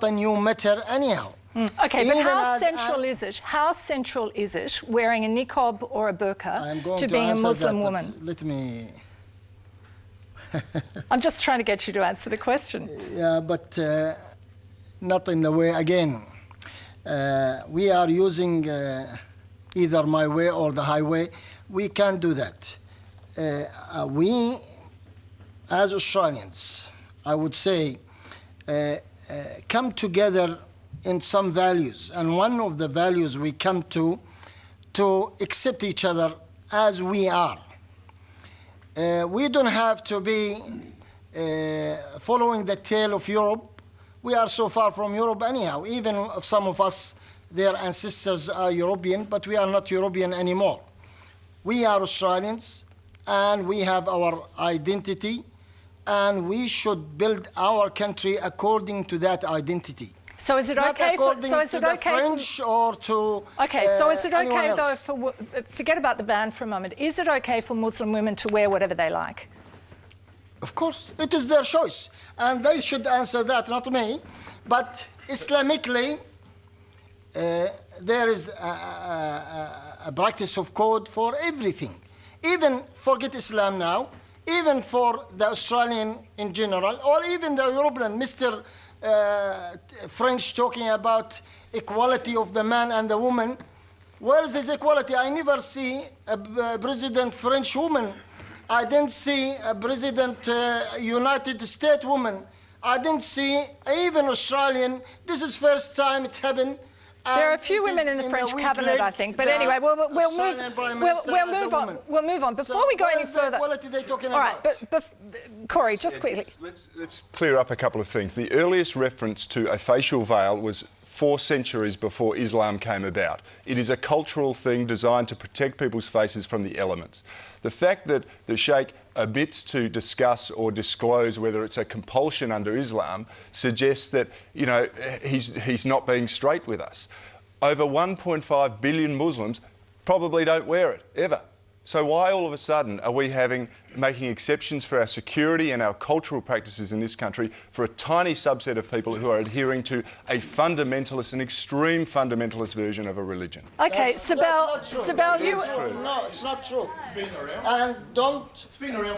a new matter anyhow. Okay, but how central is it? How central is it wearing a niqab or a burqa to being a Muslim woman? Let me... I'm just trying to get you to answer the question. Yeah, but not in the way, again. We are using either my way or the highway. We can't do that. We, as Australians, I would say, come together in some values. And one of the values we come to accept each other as we are. We don't have to be following the tail of Europe. We are so far from Europe anyhow. Even if some of us, their ancestors are European, but we are not European anymore. We are Australians, and we have our identity, and we should build our country according to that identity. So is it okay for French or to so is it okay though else? for, forget about the ban for a moment, is it okay for Muslim women to wear whatever they like? Of course, it is their choice, and they should answer that, not me. But Islamically, there is a practice of code for everything. Even forget Islam now, even for the Australian in general, or even the European, Mr. French talking about equality of the man and the woman. Where is this equality? I never see a president French woman. I didn't see a president United States woman. I didn't see even Australian. This is first time it happened. There are a few women in the French cabinet, I think. But anyway, we'll move on. We'll move on. Before we go any further, what are they talking all about? right, but Corey, just quickly. Let's clear up a couple of things. The earliest reference to a facial veil was 4 centuries before Islam came about. It is a cultural thing designed to protect people's faces from the elements. The fact that the Sheikh omits to discuss or disclose whether it's a compulsion under Islam suggests that, you know, he's not being straight with us. Over 1.5 billion Muslims probably don't wear it, ever. So why all of a sudden are we making exceptions for our security and our cultural practices in this country for a tiny subset of people who are adhering to a fundamentalist, an extreme fundamentalist version of a religion? Okay, Sibel, you... No, it's not true. It's been around. And don't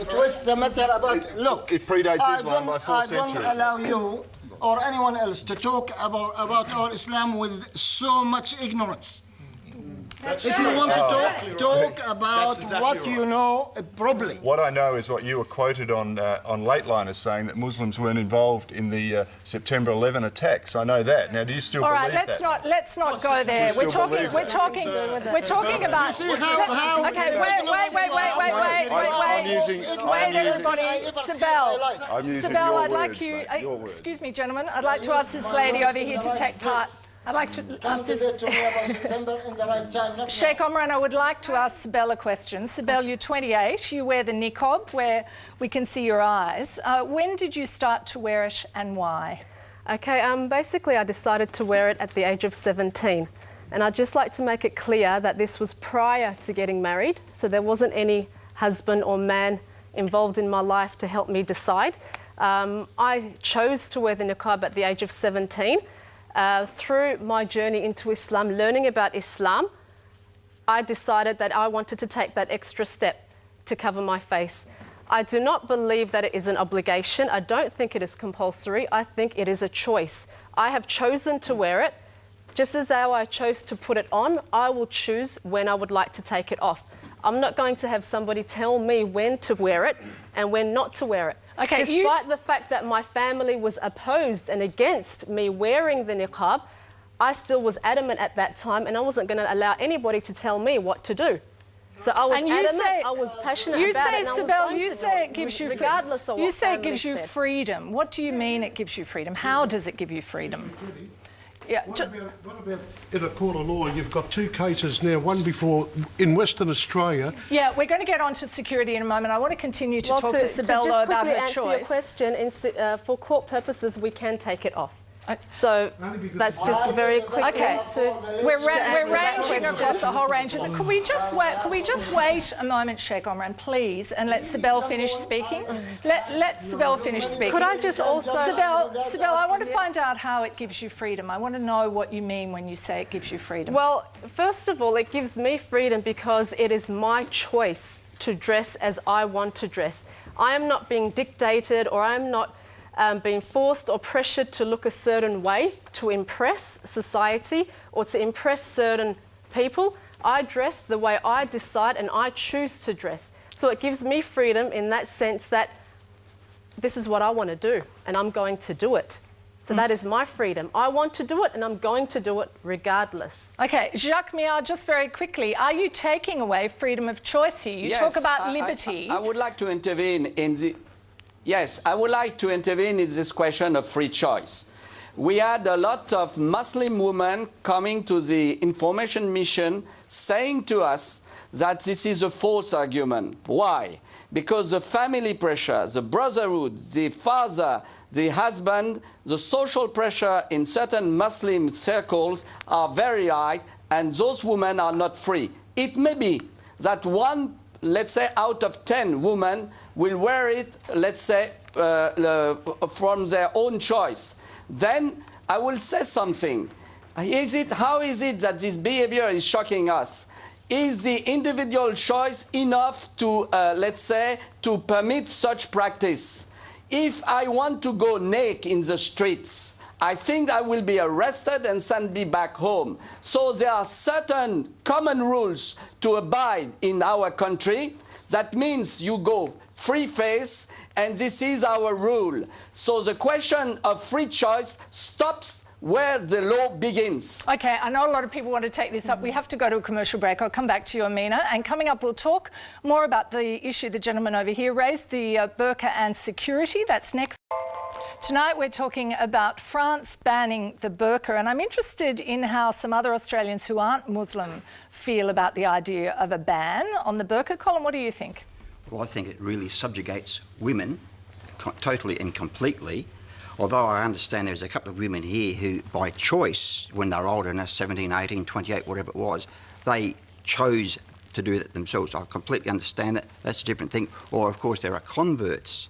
twist the matter about... Look, it predates Islam by 4 centuries. I don't allow you or anyone else to talk about our Islam with so much ignorance. If you want to talk about what you know properly. What I know is what you were quoted on Lateline as saying, that Muslims weren't involved in the September 11 attacks. I know that. Now, do you still believe that? All right, let's not go there. We're talking about... Okay, wait, everybody. Sibel, I'd like you... Excuse me, gentlemen. I'd like to ask this lady over here to take part. I'd like to ask this... Sheikh Omran, I would like to ask Sibel a question. Sibel, you're 28. You wear the niqab where we can see your eyes. When did you start to wear it and why? Okay, basically I decided to wear it at the age of 17. And I'd just like to make it clear that this was prior to getting married. So there wasn't any husband or man involved in my life to help me decide. I chose to wear the niqab at the age of 17. Through my journey into Islam, learning about Islam, I decided that I wanted to take that extra step to cover my face. I do not believe that it is an obligation. I don't think it is compulsory. I think it is a choice. I have chosen to wear it. Just as though I chose to put it on, I will choose when I would like to take it off. I'm not going to have somebody tell me when to wear it and when not to wear it. Okay, despite the fact that my family was opposed and against me wearing the niqab, I still was adamant at that time, and I wasn't going to allow anybody to tell me what to do. So I was adamant, I was passionate about it, and I was going to do it. You say it gives you regardless of what you say it gives you said. freedom. What do you mean it gives you freedom? How does it give you freedom? Yeah. What about in a court of law? You've got 2 cases now, one before in Western Australia. Yeah, we're going to get on to security in a moment. I want to continue to talk to Sibel about her choice. To just quickly answer your question, for court purposes, we can take it off. So that's just very quickly Okay. We're ranging question. across a whole range of them. Could we just wait a moment, Sheikh Omran, please, and let Sibel finish speaking? Let Sibel finish speaking. Could I just also... Sibel, I want to find out how it gives you freedom. I want to know what you mean when you say it gives you freedom. Well, first of all, it gives me freedom because it is my choice to dress as I want to dress. I am not being dictated, or I'm not being forced or pressured to look a certain way to impress society or to impress certain people. I dress the way I decide and I choose to dress. So it gives me freedom in that sense that this is what I want to do and I'm going to do it. So that is my freedom. I want to do it and I'm going to do it regardless. Okay, Jacques Miard, just very quickly, are you taking away freedom of choice here? You talk about liberty. I would like to intervene in the... Yes, I would like to intervene in this question of free choice. We had a lot of Muslim women coming to the information mission saying to us that this is a false argument. Why? Because the family pressure, the brotherhood, the father, the husband, the social pressure in certain Muslim circles are very high, and those women are not free. It may be that one, let's say, out of 10 women will wear it, let's say, from their own choice. Then I will say something. How is it that this behavior is shocking us? Is the individual choice enough to, let's say, to permit such practice? If I want to go naked in the streets, I think I will be arrested and sent me back home. So there are certain common rules to abide in our country. That means you go free face, and this is our rule. So the question of free choice stops where the law begins. Okay, I know a lot of people want to take this up. We have to go to a commercial break. I'll come back to you, Amina. And coming up, we'll talk more about the issue the gentleman over here raised, the burqa and security. That's next. Tonight we're talking about France banning the burqa, and I'm interested in how some other Australians who aren't Muslim feel about the idea of a ban on the burqa. Colin, what do you think? Well, I think it really subjugates women totally and completely. Although I understand there's a couple of women here who, by choice, when they're older enough, 17, 18, 28, whatever it was, they chose to do that themselves. I completely understand it. That's a different thing. Or, of course, there are converts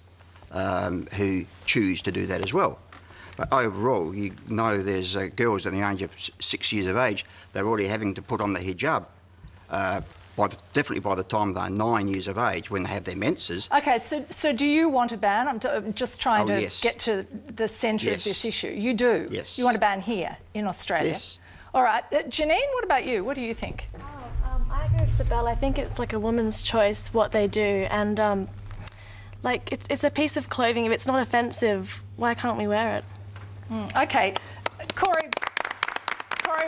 who choose to do that as well. But overall, you know there's girls at the age of 6 years of age, they're already having to put on the hijab. Definitely by the time they're 9 years of age, when they have their menses. Okay, so do you want a ban? I'm just trying to yes. get to the centre of this issue. You do? Yes. You want a ban here in Australia? Yes. All right. Janine, what about you? What do you think? I agree with Sibel. I think it's like a woman's choice what they do, and like it's a piece of clothing. If it's not offensive, why can't we wear it? Okay. Corey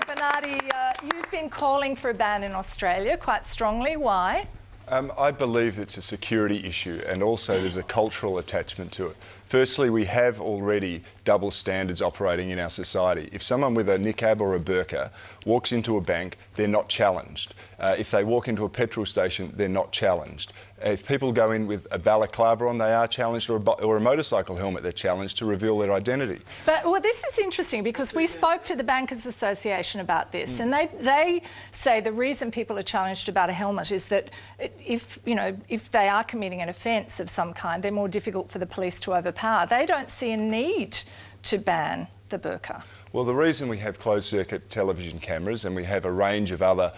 Bernardi, you've been calling for a ban in Australia quite strongly. Why? I believe it's a security issue, and also there's a cultural attachment to it. Firstly, we have already double standards operating in our society. If someone with a niqab or a burqa walks into a bank, they're not challenged. If they walk into a petrol station, they're not challenged. If people go in with a balaclava on, they are challenged, or a motorcycle helmet, they're challenged to reveal their identity. But, well, this is interesting because we spoke to the Bankers Association about this, and they say the reason people are challenged about a helmet is that if they are committing an offence of some kind, they're more difficult for the police to overpower. They don't see a need to ban the burqa. Well, the reason we have closed-circuit television cameras and we have a range of other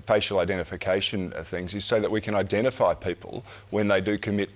facial identification things is so that we can identify people when they do commit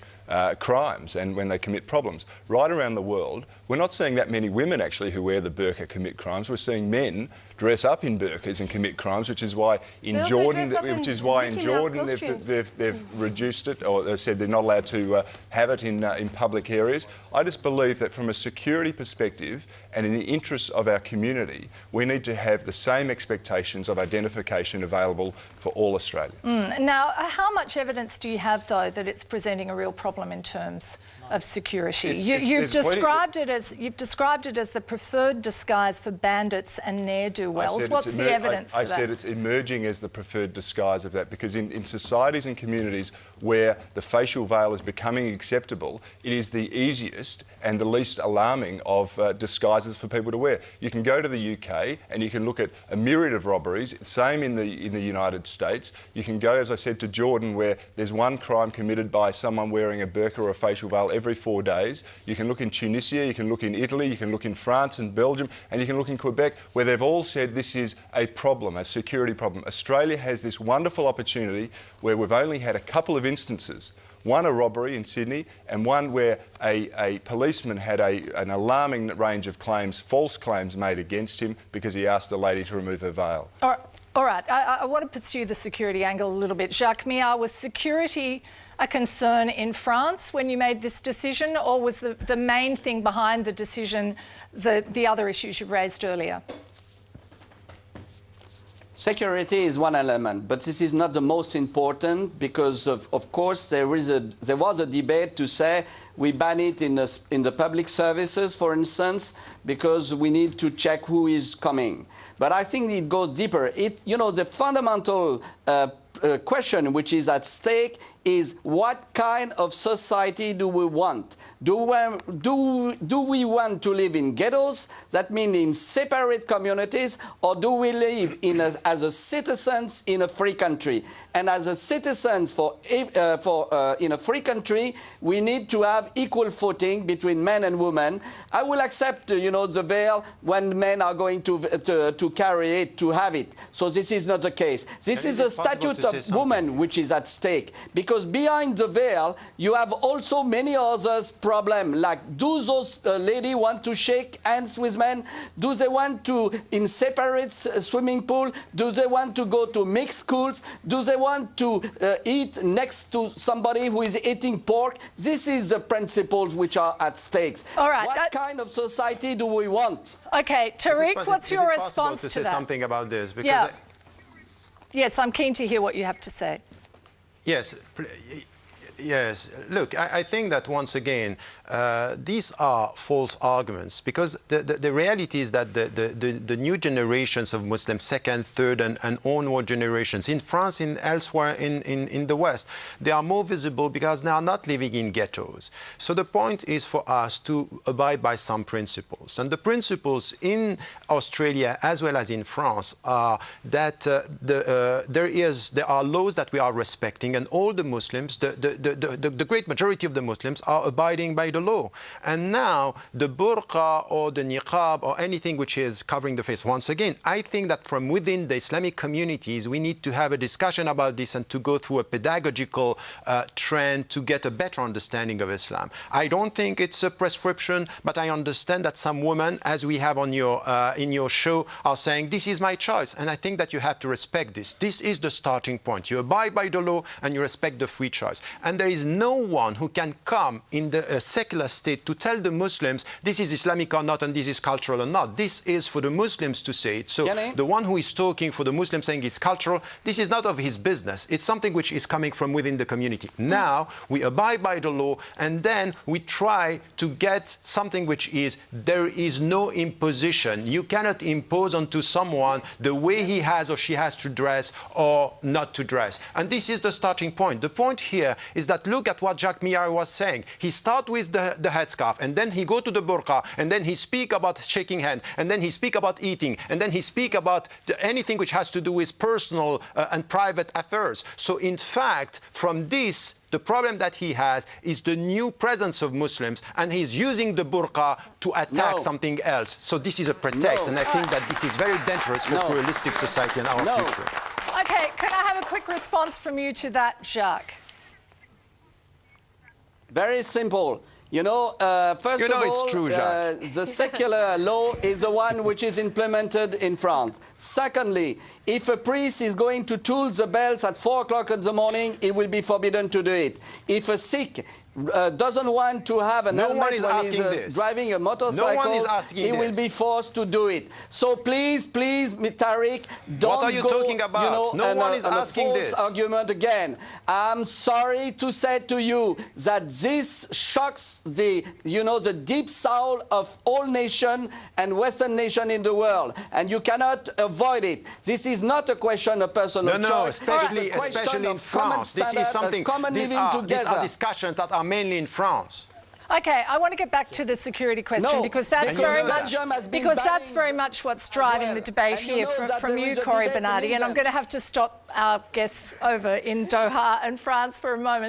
crimes and when they commit problems. Right around the world, we're not seeing that many women actually who wear the burqa commit crimes. We're seeing men dress up in burqas and commit crimes, which is why in Jordan, they've reduced it, or they said they're not allowed to have it in public areas. I just believe that from a security perspective and in the interests of our community, we need to have the same expectations of identification available for all Australians. Now, how much evidence do you have, though, that it's presenting a real problem in terms of security. You've described it as the preferred disguise for bandits and ne'er-do-wells. What's the evidence for that? I said it's emerging as the preferred disguise of that, because in societies and communities where the facial veil is becoming acceptable, it is the easiest and the least alarming of disguises for people to wear. You can go to the UK and you can look at a myriad of robberies, same in the United States. You can go, as I said, to Jordan, where there's one crime committed by someone wearing a burqa or a facial veil every 4 days. You can look in Tunisia, you can look in Italy, you can look in France and Belgium, and you can look in Quebec, where they've all said this is a problem, a security problem. Australia has this wonderful opportunity where we've only had a couple of instances. One, a robbery in Sydney, and one where a policeman had an alarming range of claims, false claims made against him because he asked a lady to remove her veil. All right. I want to pursue the security angle a little bit. Jacques Millard, was security a concern in France when you made this decision, or was the main thing behind the decision the other issues you've raised earlier? Security is one element, but this is not the most important, because of course there was a debate to say we ban it in the public services, for instance, because we need to check who is coming. But I think it goes deeper. The fundamental question which is at stake is, what kind of society do we want? Do we want to live in ghettos, that means in separate communities, or do we live as a citizens in a free country? And as a citizens in a free country, we need to have equal footing between men and women. I will accept, the veil when men are going to carry it, to have it. So this is not the case. This is a statute of woman which is at stake, because behind the veil you have also many others problem, like, do those ladies want to shake hands with men? Do they want to in separate swimming pool? Do they want to go to mixed schools? Do they want to eat next to somebody who is eating pork? This is the principles which are at stake. All right. What kind of society do we want? Okay, Tariq, what's your response to to say that? something about this? Because yeah. Yes, I'm keen to hear what you have to say. Yes. Yes, look, I think that once again, these are false arguments, because the reality is that the new generations of Muslims, second, third and onward generations, in France and elsewhere in the West, they are more visible because they are not living in ghettos. So the point is for us to abide by some principles. And the principles in Australia as well as in France are that there are laws that we are respecting, and all the Muslims, the great majority of the Muslims are abiding by the law. And now the burqa or the niqab or anything which is covering the face, once again, I think that from within the Islamic communities, we need to have a discussion about this and to go through a pedagogical trend to get a better understanding of Islam. I don't think it's a prescription, but I understand that some women, as we have on in your show, are saying, this is my choice. And I think that you have to respect this. This is the starting point. You abide by the law and you respect the free choice. And there is no one who can come in the secular state to tell the Muslims this is Islamic or not and this is cultural or not. This is for the Muslims to say it. So the one who is talking for the Muslims saying it's cultural, this is not of his business. It's something which is coming from within the community. Now we abide by the law, and then we try to get something which is, there is no imposition. You cannot impose onto someone the way he has or she has to dress or not to dress. And this is the starting point. The point here is that look at what Jacques Millard was saying. He starts with the headscarf, and then he go to the burqa, and then he speak about shaking hands, and then he speak about eating, and then he speak about anything which has to do with personal and private affairs. So in fact, from this, the problem that he has is the new presence of Muslims, and he's using the burqa to attack something else. So this is a pretext, and I think that this is very dangerous for pluralistic society and our future. Okay, can I have a quick response from you to that, Jacques? Very simple. First of all, it's true, the secular law is the one which is implemented in France. Secondly, if a priest is going to toll the bells at 4 o'clock in the morning, it will be forbidden to do it. If a Sikh doesn't want to have an No one helmet is when asking he's this. driving a motorcycle, No one is asking he will this. be forced to do it. So please, Tariq, don't What are you go, talking about? No one is on a asking false this. argument again. I'm sorry to say to you that this shocks the deep soul of all nations and Western nations in the world, and you cannot avoid it. This is not a question of personal choice. No, It's a especially question in of common France. This is standard, something. common These living are together. discussions that are mainly in France. Okay, I want to get back to the security question No, because that's because very Belgium much has been banning very much what's driving well. the debate And you here know that from there you, is a Corey debate in Bernardi, and I'm England. going to have to stop our guests over in Doha and France for a moment.